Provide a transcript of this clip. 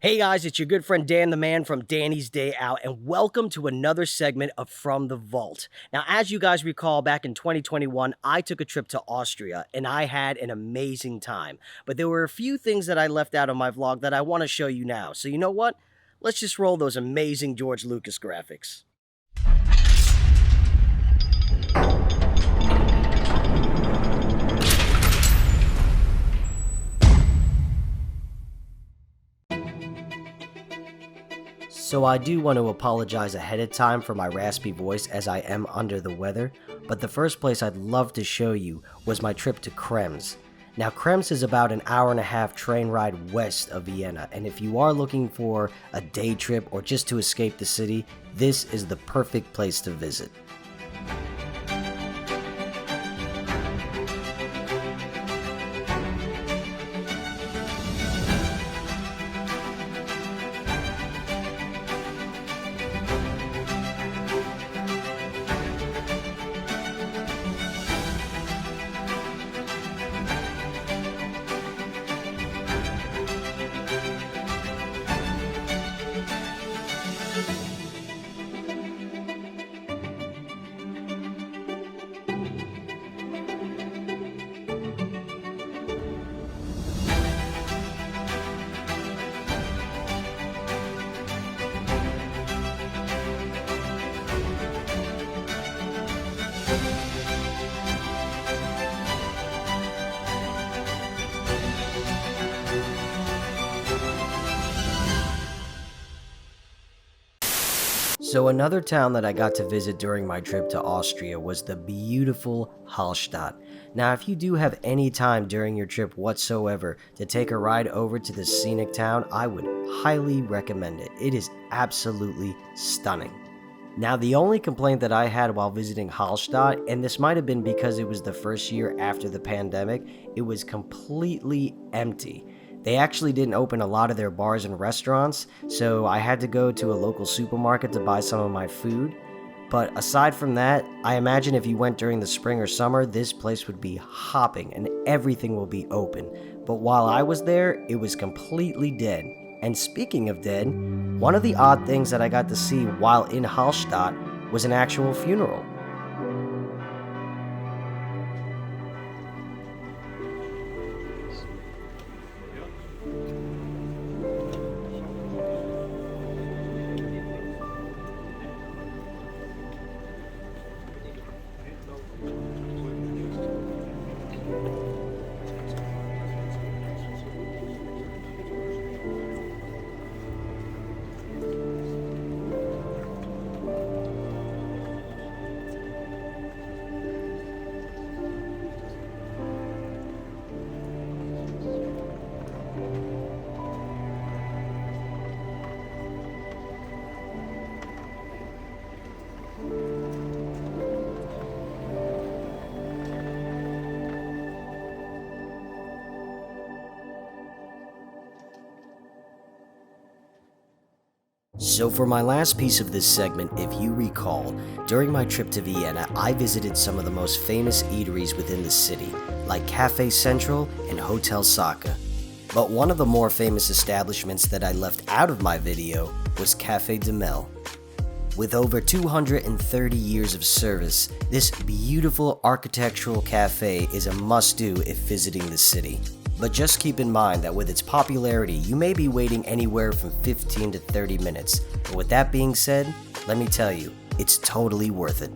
Hey guys, it's your good friend Dan the Man from Danny's Day Out, and welcome to another segment of From the Vault. Now, as you guys recall, back in 2021, I took a trip to Austria, and I had an amazing time. But there were a few things that I left out of my vlog that I want to show you now. So you know what? Let's just roll those amazing George Lucas graphics. So I do want to apologize ahead of time for my raspy voice as I am under the weather, but the first place I'd love to show you was my trip to Krems. Now Krems is about an hour-and-a-half train ride west of Vienna, and if you are looking for a day trip or just to escape the city, this is the perfect place to visit. So another town that I got to visit during my trip to Austria was the beautiful Hallstatt. Now if you do have any time during your trip whatsoever to take a ride over to this scenic town, I would highly recommend it. It is absolutely stunning. Now the only complaint that I had while visiting Hallstatt, and this might have been because it was the first year after the pandemic, it was completely empty. They actually didn't open a lot of their bars and restaurants, so I had to go to a local supermarket to buy some of my food. But aside from that, I imagine if you went during the spring or summer, this place would be hopping and everything will be open. But while I was there, it was completely dead. And speaking of dead, one of the odd things that I got to see while in Hallstatt was an actual funeral. So for my last piece of this segment, if you recall, during my trip to Vienna, I visited some of the most famous eateries within the city, like Cafe Central and Hotel Saka. But one of the more famous establishments that I left out of my video was Cafe Demel. With over 230 years of service, this beautiful architectural cafe is a must-do if visiting the city. But just keep in mind that with its popularity, you may be waiting anywhere from 15 to 30 minutes. But with that being said, let me tell you, it's totally worth it.